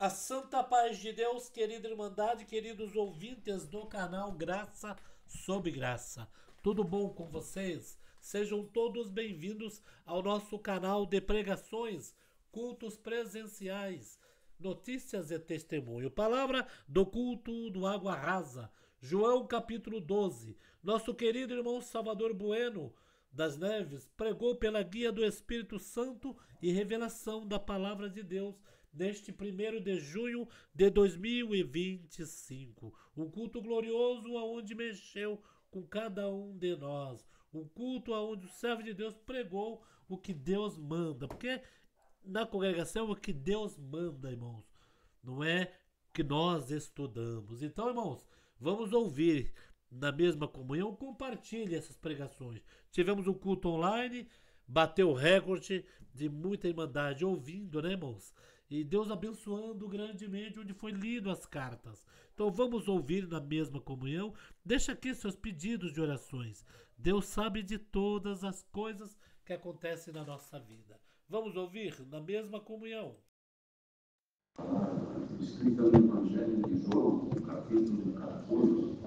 A santa paz de Deus, querida Irmandade, queridos ouvintes do canal Graça sobre Graça. Tudo bom com vocês? Sejam todos bem-vindos ao nosso canal de pregações, cultos presenciais, notícias e testemunho. Palavra do culto do Água Rasa, João capítulo 12. Nosso querido irmão Salvador Bueno das Neves pregou pela guia do Espírito Santo e revelação da Palavra de Deus neste 1º de junho de 2025. Um culto glorioso aonde mexeu com cada um de nós. Um culto aonde o servo de Deus pregou o que Deus manda. Porque na congregação é o que Deus manda, irmãos. Não é que nós estudamos. Então, irmãos, vamos ouvir na mesma comunhão. Compartilhe essas pregações. Tivemos um culto online, bateu o recorde de muita irmandade ouvindo, né, irmãos? E Deus abençoando grandemente onde foi lido as cartas. Então vamos ouvir na mesma comunhão. Deixa aqui seus pedidos de orações. Deus sabe de todas as coisas que acontecem na nossa vida. Vamos ouvir na mesma comunhão. Escrita no Evangelho de João, capítulo 14.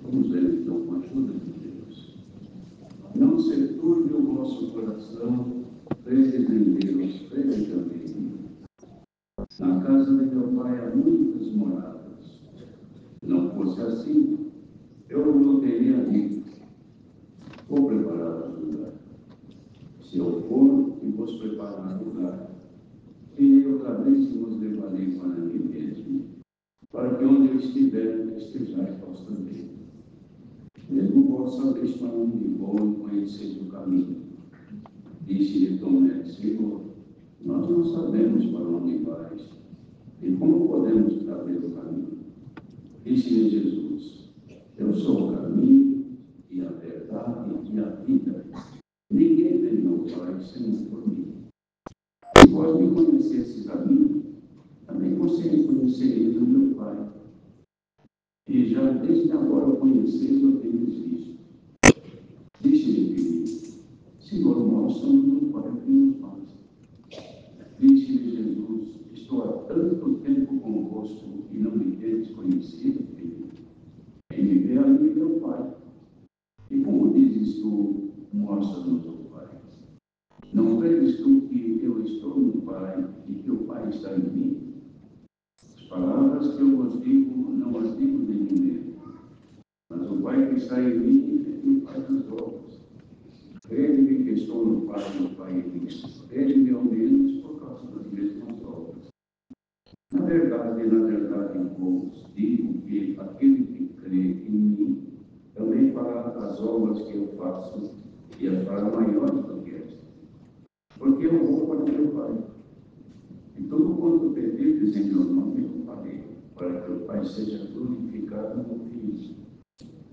Vamos ler então com a ajuda de Deus. Não se turbe o vosso coração, credes em Deus, crede também em mim. Na casa de meu pai há muitas moradas. Se não fosse assim, eu não teria dito. Vou preparar o lugar. Se eu for e vos preparar o lugar, virei outra vez e vos levarei para mim mesmo, para que onde eu estiver, estejais vós também. Mesmo vós sabeis para onde vou e conheceis o caminho. Disse-lhe Tomé: Senhor, nós não sabemos para onde vais, e como podemos saber o caminho? Disse-lhe Jesus: Eu sou o caminho, e a verdade, e a vida. Ninguém vem ao Pai senão por mim. Se vós me conhecesseis a mim, também você reconhecereis o meu Pai. E já desde agora o conheceis ou tendes visto. Disse-lhe Filipe: Senhor, mostra-nos o Pai que nos basta. Disse-lhe Jesus: Estou há tanto tempo convosco e não me tendes conhecido, filho. Quem me vê a mim vê o Pai. E como dizes tu, mostra-nos o Pai? Não credes tu que eu estou no Pai e que o Pai está em mim? As palavras que eu vos digo, não as digo de mim mesmo, mas o Pai que está em mim é quem faz as obras. Crede-me que estou no Pai e o Pai em mim. Crede-me ao menos por causa das mesmas obras. Na verdade, vos digo que aquele que crê em mim também fará as obras que eu faço e as fará maiores do que esta. Porque eu vou para o meu Pai. E tudo quanto pedirdes em meu nome eu farei, para que o Pai seja glorificado no Filho.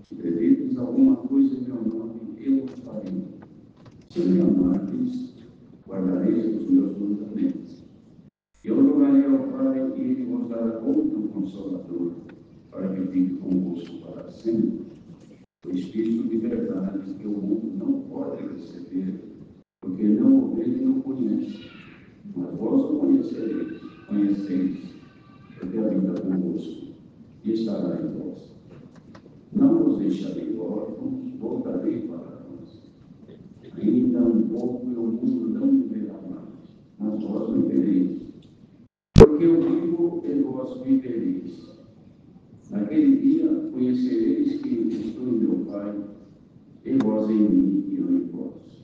Se pedirdes alguma coisa em meu nome, eu o farei. Se me amardes, guardareis os meus mandamentos. Eu rogarei ao Pai e ele vos dará outro Consolador, para que fique convosco para sempre. O Espírito de verdade que o mundo não pode receber, porque não o vê e não conhece. Mas vós o conheceis, porque habita convosco e estará em vós. Não vos deixarei órfãos, voltarei para vós. Ainda um pouco e o mundo não me verá mais, mas vós me vereis. Porque eu vivo e vós vivereis. Naquele dia conhecereis que estou em meu Pai, e vós em mim e eu em vós.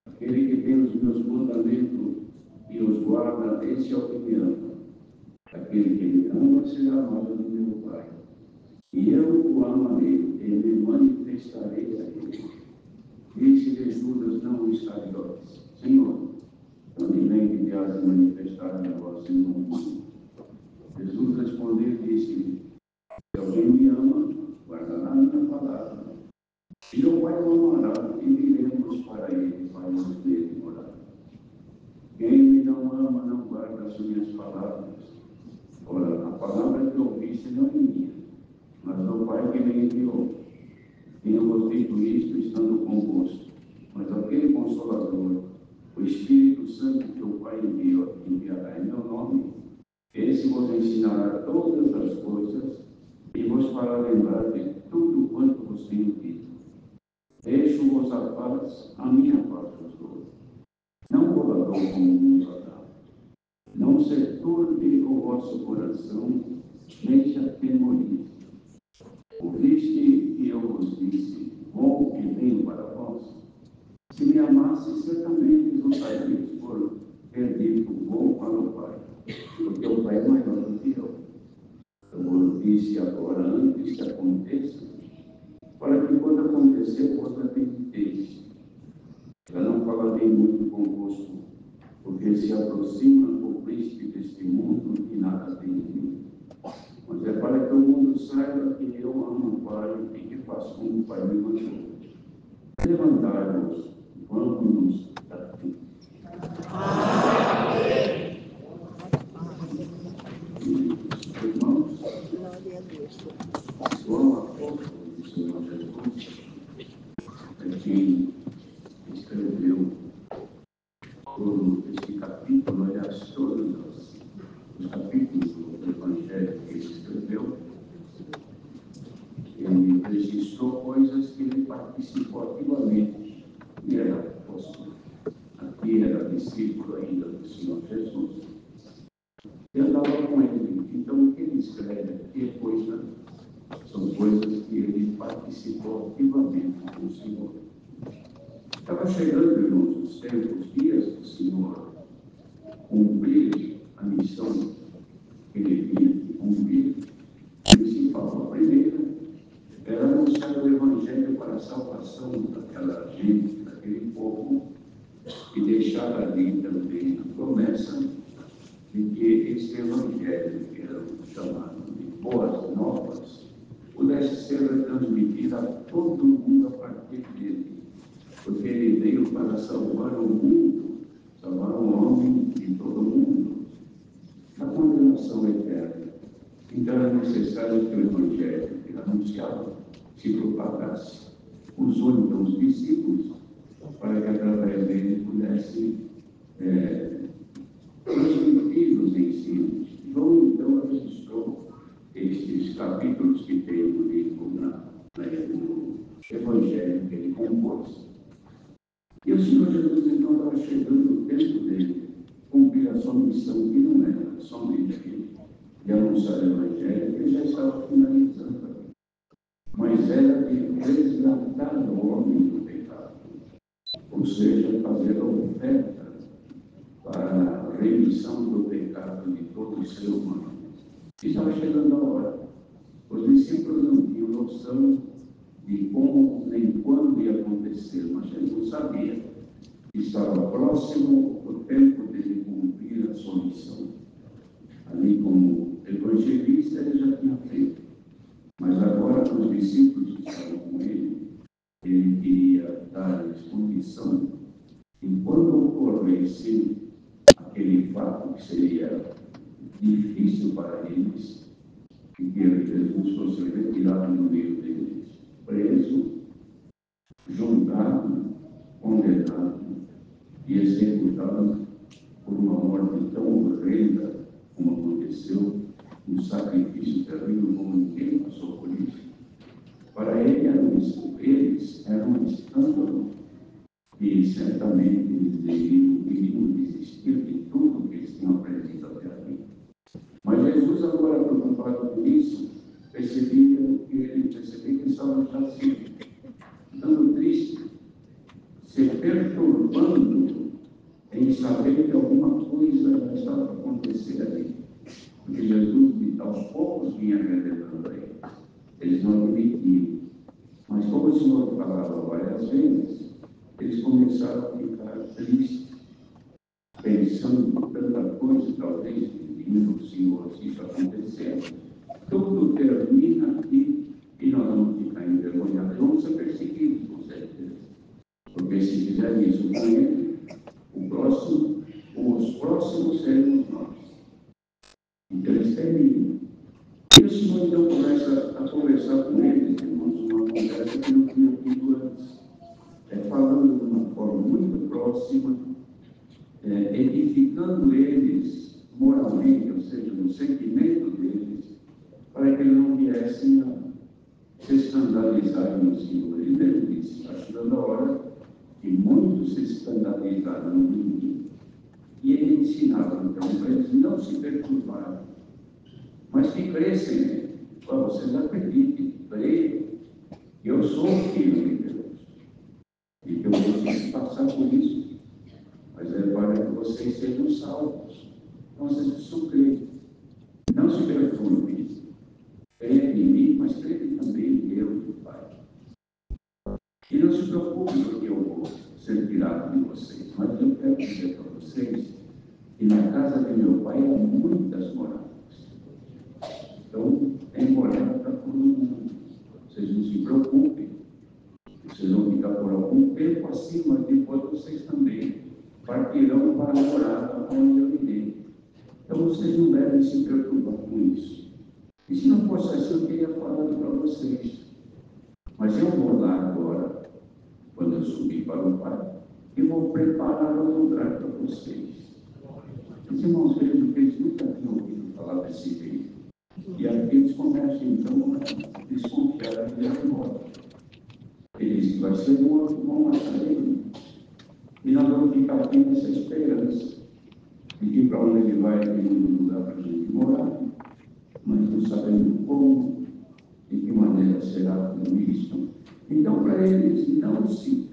Aquele que tem os meus mandamentos e os guarda, esse é o que me ama. Aquele que me ama será amado do meu Pai. E eu o amarei e me manifestarei a ele. Disse-lhe Judas, não Iscariotes: Senhor, onde vem que te has de manifestar a vós em nome? Jesus respondeu e disse-lhe: Se alguém me ama, guardará minha palavra, E o Pai o amará, e diremos para ele, Pai, nos dele morar. Quem me não ama, não guarda as minhas palavras. Ora, a palavra que ouviste não é minha, mas do Pai que me enviou. Tenho-vos dito isto estando convosco, mas aquele Consolador, o Espírito Santo que o Pai enviará em meu nome, esse vos ensinará todas as coisas e vos fará lembrar de tudo quanto vos tenho dito. Deixo-vos a paz, a minha paz vos dou. Não vos dou como o mundo dá. Não se turbe o vosso coração, nem se atemorize. Ouviste que eu vos disse, bom que venho para vós. Se me amasse, certamente lutaríeis por ter dito bom para o Pai, porque o Pai é maior do que eu. Eu vos disse agora, antes que aconteça, para que quando acontecer, vos acrediteis. Eu não falarei muito convosco, porque se aproxima o príncipe deste mundo e nada tem em mim. Mas é para que o mundo saiba que eu amo o Pai e que faço como o Pai me mandou. Levantai-vos, vamos daqui. Irmãos, o apóstolo do Senhor Jesus é quem escreveu todo este capítulo, aliás, todos os capítulos do Evangelho que ele escreveu. Ele registrou coisas que ele participou ativamente e era apóstolo. Aqui era discípulo ainda do Senhor Jesus. E andava com ele. Então, o que ele escreve aqui são coisas que ele participou ativamente com o Senhor. Estava chegando, irmãos, os tempos, os dias do Senhor cumprir a missão que ele tinha que cumprir. Principal, a primeira, era anunciar o Evangelho para a salvação daquela gente, daquele povo, e deixar ali também a promessa de que esse Evangelho, que era chamado de Boas Novas, pudesse ser transmitido a todo mundo a partir dele, porque ele veio para salvar o mundo, salvar o homem de todo mundo, da condenação eterna. Então era necessário que o Evangelho que era anunciado se propagasse. Usou então os discípulos para que através dele pudesse transmitir os ensinos. João então registrou estes capítulos que tem no livro, no Evangelho que ele compôs. E o Senhor Jesus então estava chegando o tempo dele cumprir a sua missão, que não era somente de anunciar o Evangelho, que ele já estava finalizando, mas era de resgatar o homem do pecado, ou seja, fazer a oferta para a remissão do pecado de todo o ser humano. E estava chegando a hora. Os discípulos não tinham noção de como nem quando ia acontecer, mas Jesus sabia que estava próximo o tempo de cumprir a sua missão. Ali, como evangelista, ele já tinha feito. Mas agora, para os discípulos que estavam com ele queria dar-lhes condição que, quando ocorresse aquele fato que seria difícil para eles, que Jesus fosse retirado no meio deles, preso, julgado, condenado e executado por uma morte tão horrenda como aconteceu, um sacrifício terrível como ninguém passou por isso. Para eles era um escândalo e certamente eles iriam desistir de tudo que eles tinham aprendido até aqui. Mas Jesus, agora preocupado com isso, percebia que ele estava já assim, ficando triste, se perturbando em saber que alguma coisa estava a acontecer ali. Porque Jesus, aos poucos, vinha revelando a eles. Eles não admitiam. Mas como o Senhor falava várias vezes, eles começaram a ficar tristes, pensando em tanta coisa, talvez, pedindo ao Senhor se isso acontecer. Tudo termina aqui e nós vamos ficar envergonhados, vamos ser perseguidos. com ele, o próximo, os próximos seremos nós. Então eles terminam. E o Senhor então começa a conversar com eles, irmãos, uma conversa que não tinha tido antes. Falando de uma forma muito próxima, edificando eles moralmente, ou seja, no sentimento deles, para que eles não viessem a se escandalizarem no Senhor. Ele mesmo disse: está chegando a hora que muitos se escandalizarão em mim. E ele ensinava, então, para eles não se perturbarem, mas que crescem nele. Vocês acreditem, creem, que eu sou o Filho de Deus, e que eu preciso passar por isso, mas é para que vocês sejam salvos. Então, vocês precisam crer. Não se perturbem. Creem em mim, mas creem também em Deus, o Pai. E não se preocupem, porque eu vou ser tirado de vocês. Mas eu quero dizer para vocês que na casa de meu Pai há muitas moradas. Então, tem morada para todo mundo. Vocês não se preocupem. Vocês vão ficar por algum tempo assim, mas depois vocês também partirão para a morada onde eu irei. Então, vocês não devem se preocupar com isso. E se não fosse assim, eu teria falado para vocês. Mas eu vou lá agora, quando eu subir para o Pai, e vou preparar um lugar para vocês. Os irmãos, vejam que eles nunca tinham ouvido falar desse jeito. E aqui eles começam, então, a desconfiar de agora. Ele diz que vai ser morto, vão matar ele. E nós vamos ficar aqui nessa esperança de que para onde ele vai tem um lugar para a gente morar, mas não sabemos como, de que maneira será tudo isso. Então, para eles não se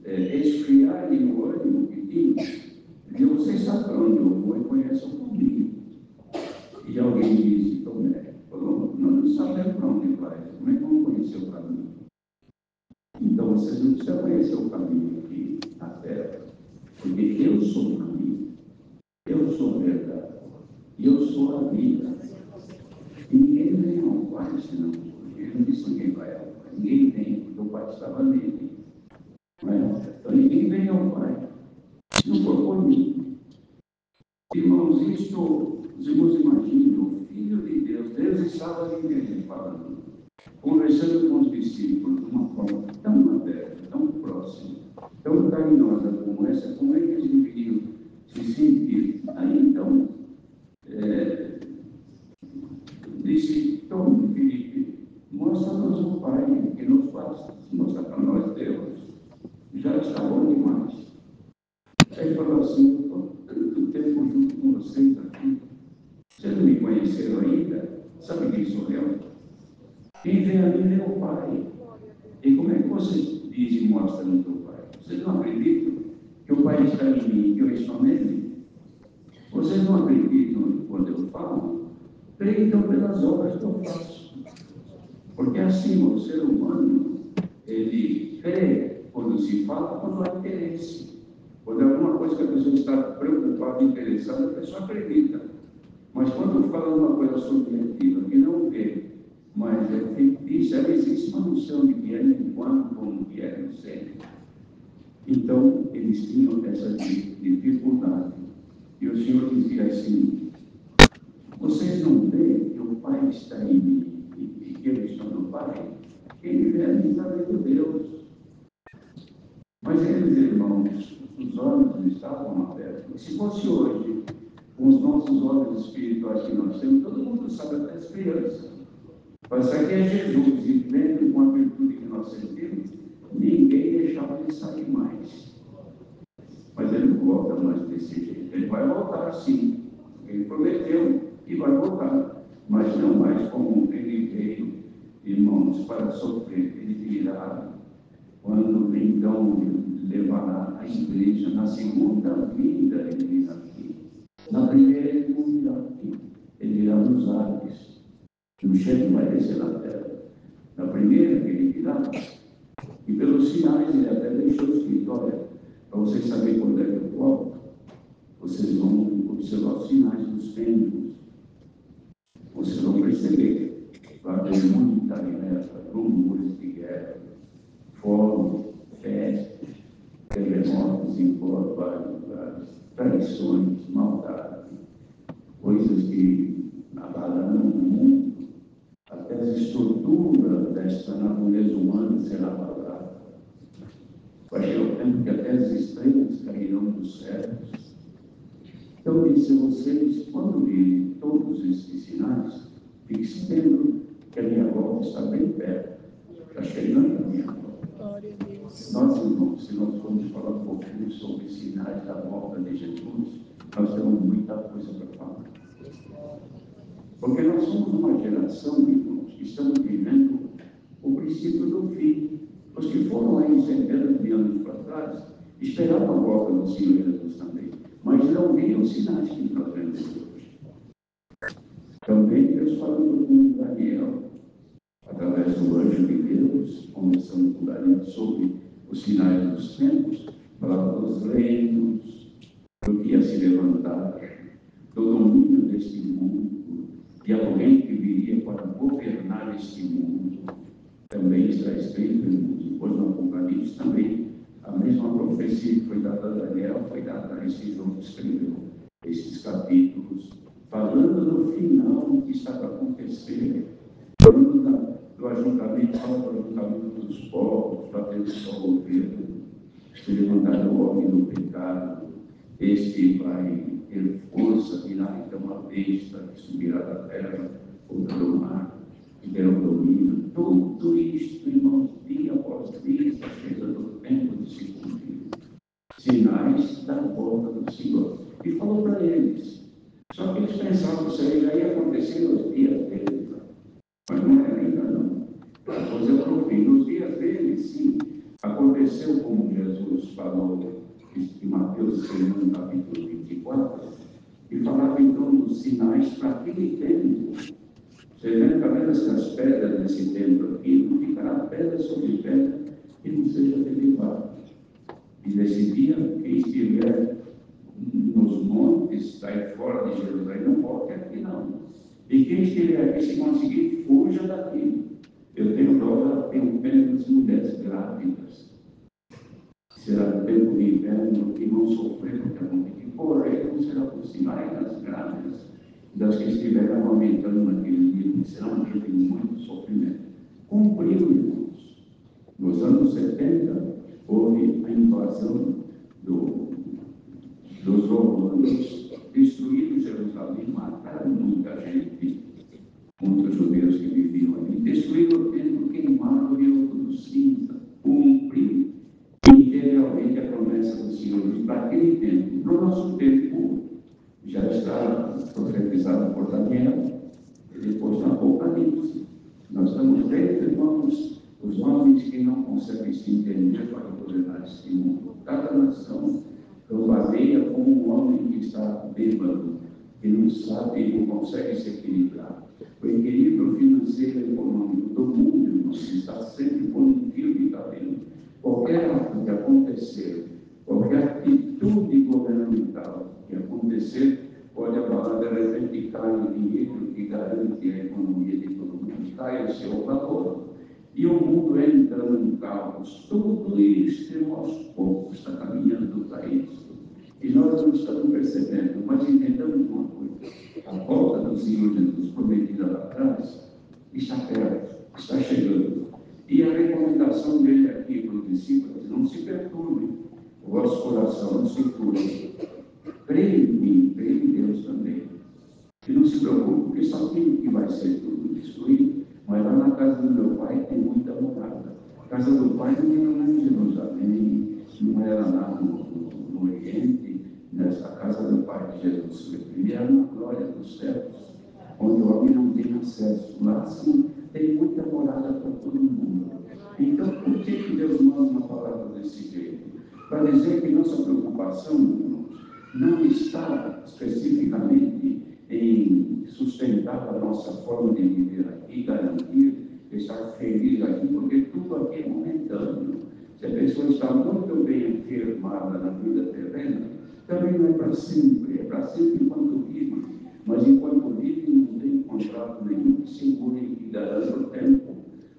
esfriarem no ânimo que tinham, vocês sabem para onde eu vou e conhecem o caminho. E alguém disse, Tomé, falou, nós não sabemos para onde vai, como é que vamos conhecer o caminho? Então, vocês não precisam conhecer o caminho aqui na terra, porque eu sou o caminho, eu sou a verdade, e eu sou a vida. E ninguém vem ao Pai, senão, ele não disse ninguém vai ao Pai, ninguém vem, porque o Pai estava nele. Então, ninguém vem ao Pai, se não for por mim. Irmãos, isto, os irmãos imaginam, o Filho de Deus, Deus estava ali nele falando, conversando com os discípulos de uma forma tão aberta, tão próxima, tão carinhosa como essa, como é que eles deveriam se sentir? Aí então, disse, Tom, Felipe, mostra-nos o Pai, que nos basta, mostra para nós Deus, já está bom demais. Aí ele falou assim, eu estou tanto tempo junto com vocês aqui, vocês não me conheceram ainda? Sabe quem sou eu? Quem vem a mim é o Pai. E como é que vocês dizem e mostram no teu Pai? Vocês não acreditam que o Pai está em mim e que eu estou nele? Vocês não acreditam quando eu falo? Creem então pelas obras que eu faço. Porque assim, o ser humano, ele crê quando se fala, quando há interesse. Quando é alguma coisa que a pessoa está preocupada, interessada, a pessoa acredita. Mas quando fala uma coisa subjetiva, que não vê, mas é fictícia, ela existe uma noção de que é nem quando, como que é, não sei. Então, eles tinham essa dificuldade. E o Senhor dizia assim, vocês não veem que o Pai está em mim e que eu estou no Pai? Quem me vê a mim está vendo Deus. Mas eles, irmãos, os olhos estavam abertos. Se fosse hoje, com os nossos olhos espirituais que nós temos, todo mundo sabe, até as crianças. Mas aqui é Jesus, e vendo com a virtude que nós sentimos, ninguém deixava de sair mais. Mas ele não volta mais desse jeito. Ele vai voltar, sim. Ele prometeu e vai voltar. Mas não mais como ele veio, irmãos, para sofrer. Ele virá quando então levará a igreja. Na segunda vinda, ele virá aqui. Na primeira, ele não virá aqui. Ele virá nos ares. O chefe vai descer na terra. Na primeira que ele virá, e pelos sinais ele até deixou escrito, olha, para vocês saberem quando é que eu volto, vocês vão observar os sinais dos tempos. Vocês vão perceber que vai haver muita guerra, rumores de guerra, fome, festa, terremotos, traições, maldade, coisas que abalarão o mundo, até a estrutura desta natureza humana será abalada. Vai chegar o tempo que até as estrelas cairão dos céus. Então, disse a vocês, quando virem todos esses sinais, fiquem sabendo que a minha volta está bem perto. Está chegando a minha volta. Glória a Deus. Nós, irmãos, se nós formos falar um pouquinho sobre os sinais da volta de Jesus, nós temos muita coisa para falar. Porque nós somos uma geração, irmãos, que estamos vivendo o princípio do fim. Os que foram aí centenas de anos para trás, esperavam a volta do Senhor Jesus também, mas não viam os sinais que nós vemos hoje. Também Deus falando com Daniel, através do anjo de Deus, começando com Daniel sobre os sinais dos tempos, falava dos reinos, do que ia se levantar, do domínio deste mundo, e alguém que viria para governar este mundo. Também está escrito, irmãos, depois no Apocalipse também, a mesma profecia que foi dada a Daniel, foi dada a esse João que escreveu esses capítulos, falando do final que está para acontecer, falando do ajuntamento, fala do ajuntamento dos povos, para ter o seu governo, se levantar o homem do pecado, este vai ter força, virá então uma besta que subirá da terra, contra o mar, que terá o domínio. Tudo isto, irmãos, dia após dia, está chegando o tempo de se cumprir. Sinais da volta do Senhor. E falou para eles. Só que eles pensavam que isso aí já ia acontecer nos dias deles. Mas não é ainda não. A coisa é para o fim. Nos dias deles, sim, aconteceu como Jesus falou em Mateus 6, capítulo 24, e falava então dos sinais para aquele tempo. Você vê talvez essas pedras nesse templo aqui, não ficará pedra sobre pedra que não seja derribada. E nesse dia, quem estiver nos montes, daí fora de Jerusalém, não pode aqui não. E quem estiver aqui, se conseguir, fuja daqui. Eu tenho prova, tenho pena das mulheres grávidas. Será tempo de inverno que não sofrer, porque não tem que correr, não será possível. Ai, das grávidas, das que estiverão aumentando naquele dia, que será um dia de muito sofrimento. Cumpriu, irmãos. Nos anos 70, houve a invasão dos romanos, destruíram Jerusalém, mataram muita gente, muitos judeus que viviam ali, destruíram o templo, queimaram o rio do cinza, cumpriu integralmente a promessa do Senhor para aquele tempo. No nosso tempo, já está profetizado por Daniel, e depois no Apocalipse. Nós estamos vendo, irmãos, os homens que não conseguem se entender para governar este mundo. Cada nação vadeia como um homem que está bêbado, que não sabe e não consegue se equilibrar. O equilíbrio financeiro e econômico do mundo, irmãos, está sempre por um fio de cabelo. Qualquer ato que acontecer, qualquer atitude governamental que acontecer, pode abalar, de repente cai o dinheiro que garante a economia de todo mundo, cai o seu valor. E o mundo entra num caos. Tudo isso, aos poucos, está caminhando para isso. E nós não estamos percebendo, mas entendamos uma coisa. A volta do Senhor Jesus, prometida lá atrás, está perto, está chegando. E a recomendação dele aqui para os discípulos: não se perturbem, o vosso coração não se turbe. Creia em mim, creia em Deus também. E não se preocupe, porque só tem que vai ser tudo destruído. Mas lá na casa do meu pai tem muita morada. A casa do pai não era lá em Jerusalém, não era lá no Oriente, nessa casa do pai de Jesus. Ele era na glória dos céus, onde o homem não tem acesso. Lá sim, tem muita morada para todo mundo. Então, por que Deus manda uma palavra desse jeito? Para dizer que nossa preocupação, irmãos, não está especificamente em sustentar a nossa forma de viver aqui, garantir estar feliz aqui, porque tudo aqui é momentâneo. Se a pessoa está muito bem firmada na vida terrena, também não é para sempre enquanto vive. Mas enquanto vive, não tem contrato nenhum que segure e que garanta o tempo.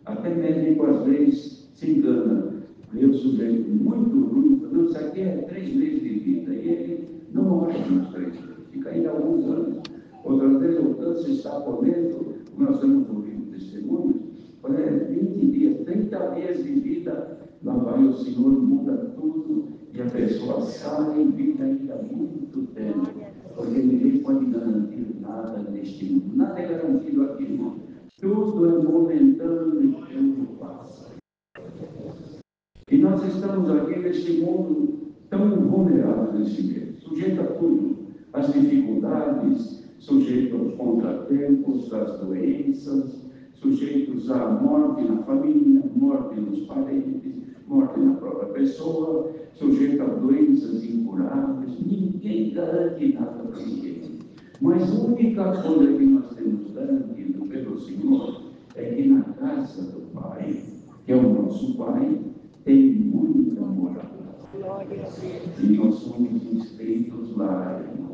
Até médico, às vezes, se engana. Vê o sujeito muito ruim, não, isso aqui é 3 meses de vida, e ele não nos 3 anos, fica ainda alguns anos. Outras vezes, o câncer está comendo, nós estamos ouvindo testemunhos, olha, 20 dias, 30 dias de vida, lá vai o Senhor, muda tudo, e a pessoa sai e vive ainda muito tempo, porque ninguém pode garantir nada neste mundo, nada é garantido aqui, irmão. Tudo é momentâneo e tudo passa. E nós estamos aqui neste mundo tão vulnerável nesse meio, sujeito a tudo, às dificuldades, sujeito aos contratempos, às doenças, sujeitos à morte na família, morte nos parentes, morte na própria pessoa, sujeito a doenças incuráveis. Ninguém garante nada para ninguém. Mas a única coisa que nós temos garantido pelo Senhor é que na casa do Pai, que é o nosso Pai, tem muita morada. E nós somos inscritos lá, irmãos.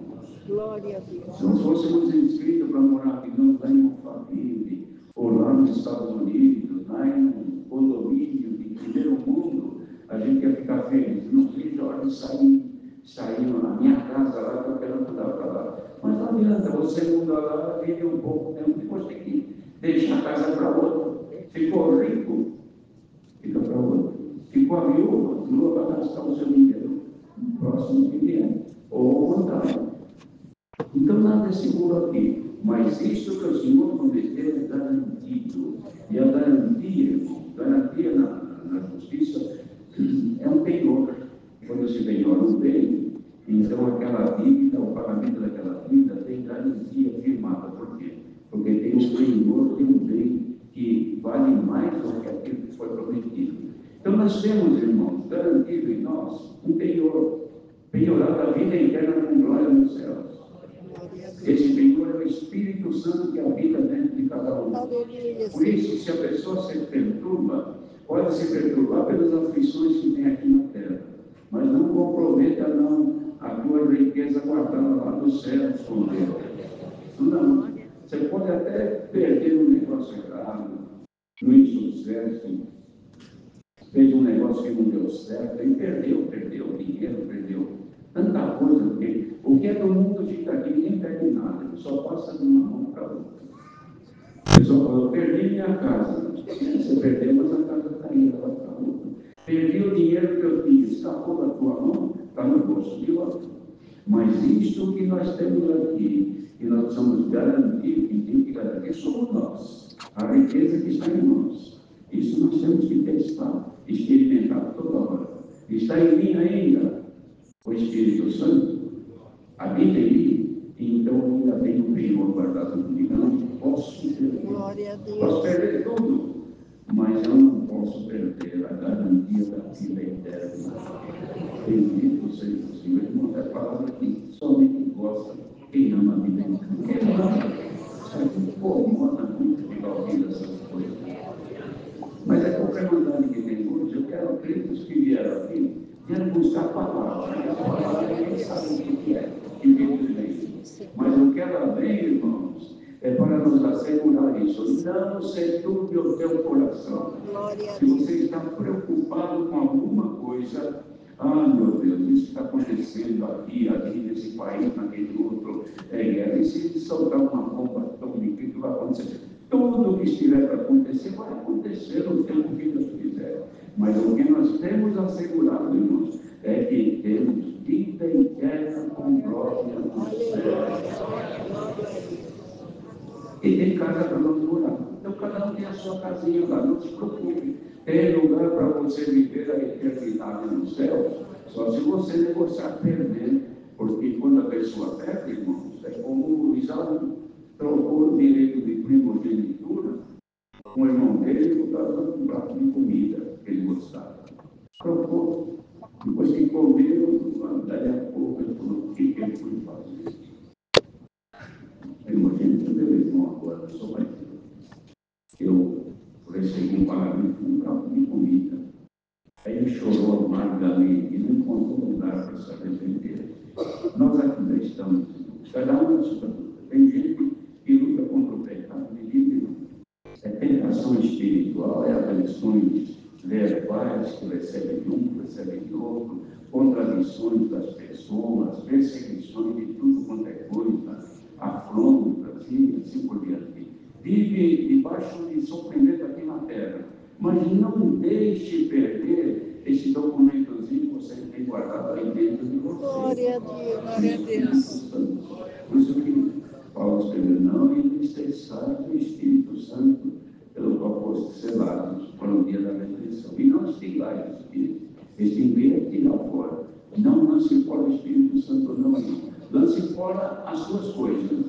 Glória a Deus. Se nós fôssemos inscritos para morar aqui, não lá em Alphaville, ou lá nos Estados Unidos, lá em um condomínio de primeiro mundo, a gente ia ficar feliz. Não sei, Jorge saiu na minha casa lá, que eu quero mudar para lá. Mas não adianta, você muda lá, vive um pouco tempo, depois tem que deixar a casa para outro. Ficou rico, fica para outro. Ficou a viúva vai gastar o seu dinheiro no próximo que vier. Ou ao contrário. Então, nada é seguro aqui, mas isso que o Senhor prometeu é garantido. E a garantia na justiça é um penhor. Quando esse penhor não vem, então aquela dívida, o pagamento daquela dívida tem garantia firmada. Por quê? Porque tem um penhor, tem um bem que vale mais do que aquilo que foi prometido. Então, nós temos, irmãos, garantido em nós um penhorado da vida eterna com glória nos céus. Esse penhor é o Espírito Santo que habita dentro de cada um. Por isso, se a pessoa se perturba, pode se perturbar pelas aflições que tem aqui na terra. Mas não comprometa, não, a tua riqueza guardada lá nos céus com Deus. Não. Você pode até perder um negócio errado, no insucesso, fez um negócio que não deu certo, e perdeu dinheiro, perdeu tanta coisa, porque o que é do mundo fica aqui, ninguém perde nada, só passa de uma mão para outra. A pessoa falou, perdi minha casa. Você perdeu, mas a casa está indo lá para outra. Perdi o dinheiro que eu tinha, escapou da tua mão, está no bolso de outro. Mas isto que nós temos aqui, que nós precisamos garantir, que tem que garantir, somos nós. A riqueza que está em nós. Isso nós temos que testar, experimentar toda hora. Está em mim ainda o Espírito Santo, habita em mim, então ainda tem o penhor guardado comigo. Eu não posso perder. Glória a Deus. Posso perder tudo, mas eu não posso perder a garantia da vida eterna. Bendito seja o Senhor. Irmão, é a palavra que somente gosta quem ama a vida eterna. Quem ama, incomoda muito de ouvir essas coisas. Mas é qualquer mandado que tem hoje. Eu quero crentes que vieram aqui, vieram buscar a palavra. E a palavra ninguém sabe o que é, infelizmente. Mas o que ela vem, irmãos, é para nos assegurar isso. Não se turbe o teu coração. Se você está preocupado com alguma coisa, meu Deus, isso está acontecendo aqui, ali, nesse país, naquele outro, e se soltar uma bomba atômica, o que vai acontecer? Tudo o que estiver para acontecer, vai acontecer no tempo que Deus quiser. Mas o que nós temos assegurado, irmãos, é que temos vida eterna com glória no céu. E tem casa para nós morar. Então, cada um tem a sua casinha lá, não se preocupe. Tem lugar para você viver a eternidade no céu, só se você negociar perdendo. Porque quando a pessoa perde, irmãos, é como o Isaú trocou o direito de primogenitura com o irmão dele por causa de um prato de comida que ele gostava. Trocou. Depois que comeu, daí a pouco ele falou, o que ele foi fazer? Primogênito, meu irmão, agora eu sou mais velho. Eu recebi um pagamento de um prato de comida. Aí ele chorou amargamente e não encontrou lugar para se arrepender. Nós aqui estamos, cada um na sua luta. Tem gente que luta contra o pecado, é tentação espiritual, é aflições verbais, pais que recebem de um, recebem de outro, contradições das pessoas, perseguições de tudo quanto é coisa, afrontas e assim por diante. Vive debaixo de sofrimento aqui na terra, mas não deixe perder esse documentozinho que você tem guardado aí dentro de você. Glória a Deus. Glória a Deus. Por isso que Paulo escreveu, não entristeçais o Espírito Santo, pelo qual foste selados para o dia da redenção. E não estigais o Espírito, extinguir é tirar fora. Não lance fora o Espírito Santo, não. Lance fora as suas coisas.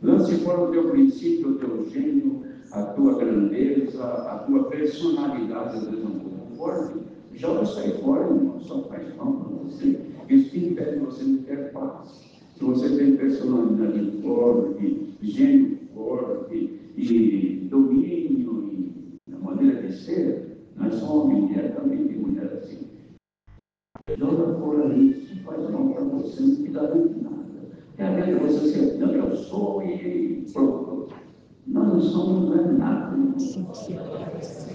Lance fora o teu princípio, o teu gênio, a tua grandeza, a tua personalidade, às vezes um pouco forte. Joga isso aí fora, irmão, só faz mal para você. Isso que impede você não ter paz. Se você tem personalidade forte, gênio forte, e domínio, e a maneira de ser, nós somos homem, mulher também, tem mulher assim. Joga fora isso, faz mal para você, não te garante nada. É a você ser, não, eu sou e pronto. Nós não somos nada.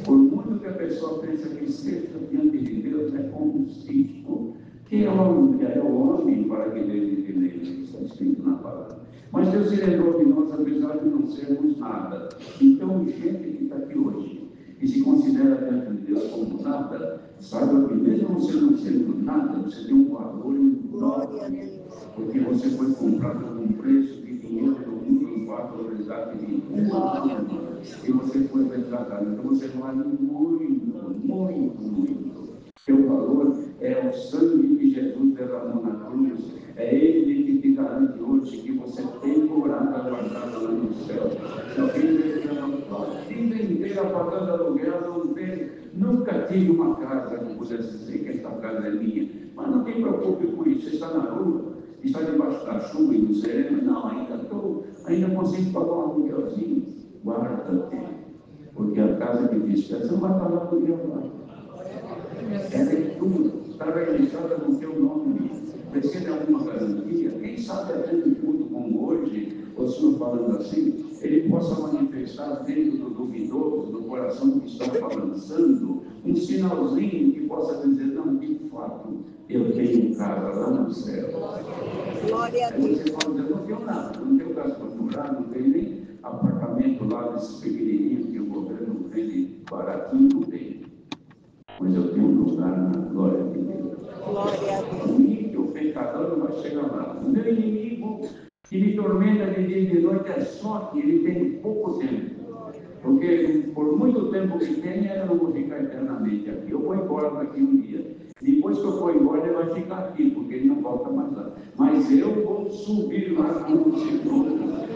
Por muito que a pessoa pense que seja diante de Deus, é como um cisco. Que é o homem para que Deus vive nele, está escrito na palavra. Mas Deus se lembrou de nós, apesar de não sermos nada. Então, gente que está aqui hoje, e se considera diante de Deus como nada, saiba que mesmo você não sendo nada, você tem um valor enorme, porque você foi comprado por um preço de dinheiro do mundo, um valorizado de dinheiro, e você foi resgatado. Então, você vale muito, muito, muito. Seu valor é o sangue que Jesus derramou na cruz. É Ele que te garante hoje que você tem morada guardada lá no céu. Se alguém viver pagando aluguel, não tem, nunca tive uma casa que pudesse dizer que esta casa é minha. Mas não te preocupe com isso. Você está na rua, está debaixo da chuva e do sereno. Não, ainda consigo pagar um aluguelzinho. Guarda-te, porque a casa que te espera, você não vai pagar aluguel lá. Ela é tua, está registrada no teu nome. Precisa de alguma garantia? Quem sabe até no culto como hoje, o Senhor falando assim, ele possa manifestar dentro do duvidoso, do coração que está balançando, um sinalzinho que possa dizer, não, de fato, eu tenho casa lá no céu. Glória a Aí Deus. você pode dizer, não tenho nada, não tenho casa para morar, não tenho nem apartamento lá desses pequenininhos que o governo vende baratinho, não tem. Mas eu tenho um lugar na glória de Deus. Glória a Deus. O ímpio, o pecador não vai chegar lá. O meu inimigo que me tormenta de dia e de noite é sorte, ele tem pouco tempo. Porque por muito tempo que tem, eu não vou ficar eternamente aqui. Eu vou embora daqui um dia. Depois que eu for embora, ele vai ficar aqui, porque ele não volta mais lá. Mas eu vou subir lá com o Senhor.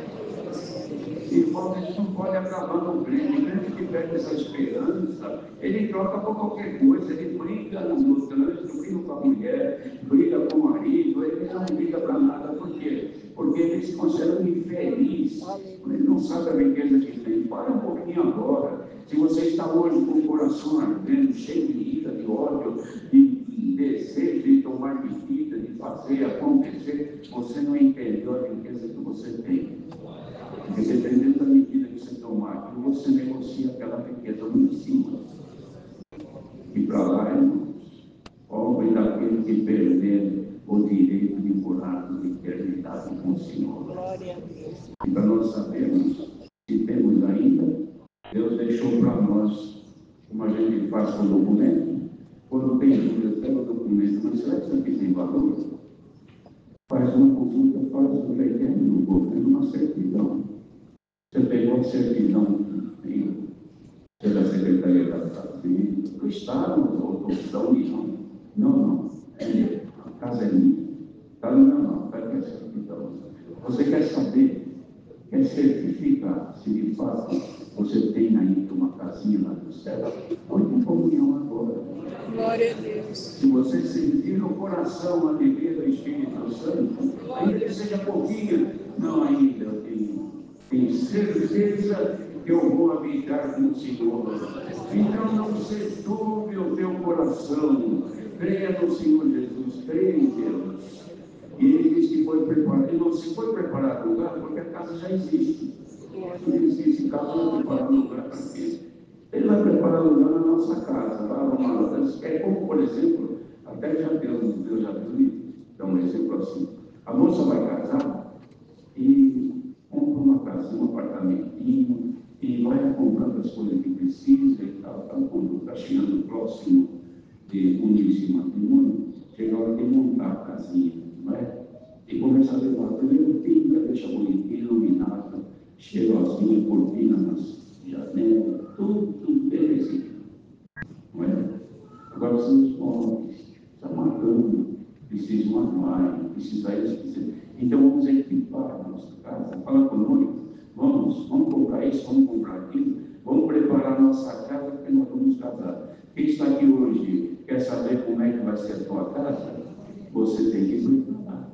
E isso não pode acabar no crente. O crente que perde essa esperança, ele troca por qualquer coisa, ele briga no trânsito, briga com a mulher, briga com o marido, ele não briga para nada. Por quê? Porque ele se considera um infeliz. Ele não sabe a riqueza que tem. Para um pouquinho agora. Se você está hoje com o coração ardendo, cheio de ira, de ódio, de desejo de tomar medida, de fazer acontecer, você não entendeu a riqueza que você tem. Porque dependendo da medida que você tomar, você negocia aquela riqueza lá em cima. E para lá, irmãos, pobre daquele que perder o direito de morar na eternidade com o Senhor. Glória a Deus. E para nós sabermos se temos ainda, Deus deixou para nós, como a gente faz com o documento, quando tem dúvida, pega o documento, mas será que isso aqui tem valor? Faz uma consulta, faz o leite no governo, uma certidão. Você pegou a certidão pela Secretaria da Fazenda, do Estado ou da União. Não. A casa é minha. Está no meu nome, vai ter certidão. Você quer saber, quer certificar se de fato você tem ainda uma casinha lá no céu? Põe em comunhão agora. Glória a Deus. Se você sentir no coração a alegria do Espírito Santo, ainda que seja pouquinho, não, ainda eu tenho certeza que eu vou habitar com o Senhor. Então não se turbe o teu coração, creia no Senhor Jesus, creia em Deus. E ele diz que foi preparado, ele não se foi preparar lugar, porque a casa já existe. Ele disse que casa foi preparar lugar para quê? Ele vai preparar lugar na nossa casa, vai arrumar. É como, por exemplo, até já Deus já viu, dá um exemplo assim. A moça vai casar e compra uma casa, um apartamentinho, e vai comprando as coisas que precisa e tal. Quando está chegando próximo de unir-se matrimônio, chega a hora de montar a casinha, não é? E começa a levar, primeiro pinta, deixa bonitinho, iluminado, cheirosinho, cortina nas janelas, tudo belezinho, não é? Agora são os móveis, está matando, precisa um armário, precisa isso, precisa. Então vamos equipar a nossa casa, fala com o noivo, vamos comprar isso, vamos comprar aquilo, vamos preparar a nossa casa, porque nós vamos casar. Quem está aqui hoje quer saber como é que vai ser a tua casa? Você tem que preparar.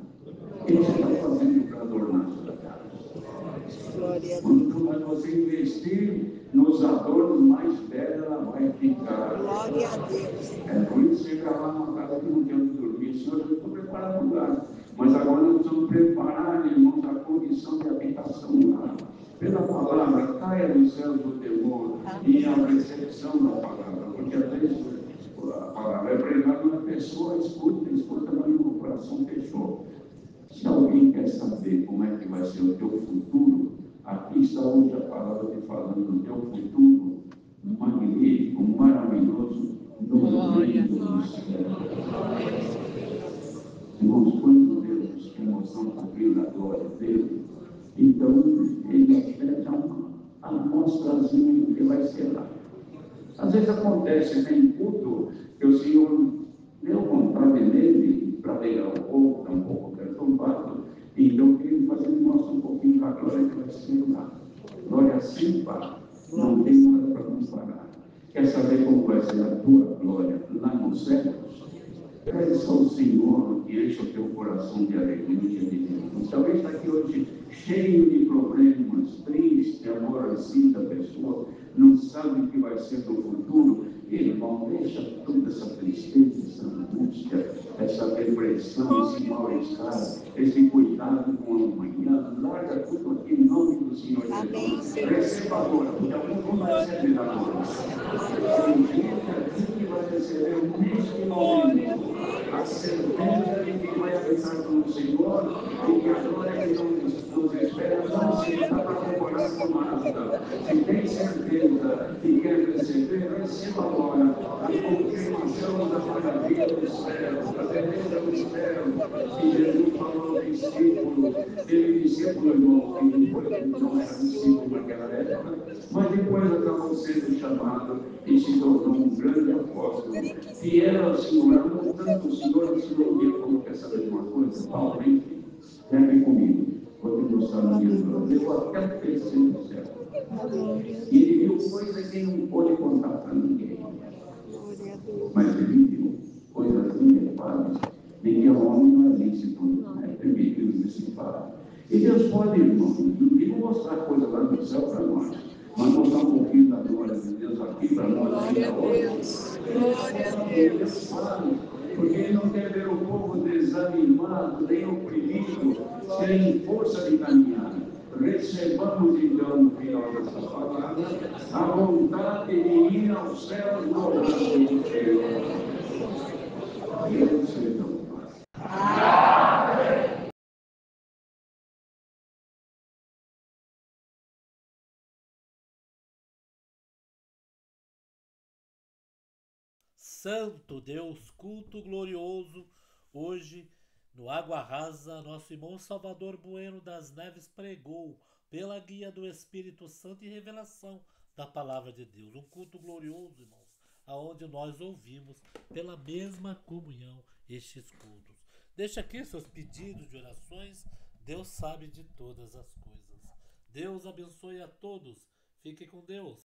O que você está fazendo para adornar a sua casa? Glória a Deus. Quanto mais você investir nos adornos, mais bela ela vai ficar. Glória a Deus. É por isso que chegar lá numa casa que não tem onde dormir, Senhor, eu estou preparando o lugar. Mas agora nós precisamos preparar, irmãos, a condição de habitação lá. Pela palavra, caia dos céus o temor e a recepção da palavra, porque às vezes a palavra é pregada na pessoa, escuta, mas o coração fechou. Se alguém quer saber como é que vai ser o teu futuro, aqui está hoje a palavra te falando do teu futuro magnífico, maravilhoso, no reino do céu. Irmãos, quando Deus, que nós estamos cumprindo a glória dele, então ele dá uma amostrazinha do que vai ser lá. Às vezes acontece, tem culto que o Senhor deu vontade nele para pegar o povo, está um pouco perturbado. Então, ele fazendo mostra um pouquinho da glória que vai ser lá. Glória sem par, não tem nada para comparar. Quer saber como vai ser a tua glória lá nos céus? Peça ao Senhor que enche o teu coração de alegria, de Deus. Talvez está aqui hoje cheio de problemas, triste, aborrecida pessoa, não sabe o que vai ser no futuro. Irmão, deixa toda essa tristeza, essa angústia, essa depressão, esse mal-estar, esse cuidado com a manhã, larga tudo aqui em nome do Senhor Jesus. Receba agora, porque alguns vão receber agora. Tem gente aqui que vai receber neste momento a certeza de que vai habitar com o Senhor e que a glória que nos espera não se está para temporada com Mazda. Se tem certeza e quer receber, receba agora a confirmação da maravilha dos céus, da beleza dos céus, que Jesus falou aos discípulos. Ele discípulo, irmão, que depois não era discípulo naquela época, mas depois acabou sendo chamado e se tornou um grande apóstolo. Fiel ao Senhor, amou tanto o Senhor, que um dia falou: quer saber de uma coisa? Paulo, vem aqui comigo. Vou te mostrar no livro. Levou até o terceiro céu. E ele viu coisas que não pôde contar para ninguém. Glória a Deus. Mas ele viu coisas inefáveis de que o homem não é lícito, não é permitido decifrar. E Deus pode, irmão, não mostrar coisas lá do céu para nós, mas mostrar um pouquinho da glória de Deus aqui para nós. Glória a Deus. Glória a Deus. Porque ele não quer ver o povo desanimado, nem oprimido, sem força de caminhar. Recebamos então, no final dessa palavra, a vontade de ir aos céus no braço do Senhor. Deus seja o Pai. Santo Deus, culto glorioso, hoje no Água Rasa, nosso irmão Salvador Bueno das Neves pregou pela guia do Espírito Santo e revelação da Palavra de Deus. Um culto glorioso, irmãos, aonde nós ouvimos pela mesma comunhão estes cultos. Deixa aqui seus pedidos de orações, Deus sabe de todas as coisas. Deus abençoe a todos, fique com Deus.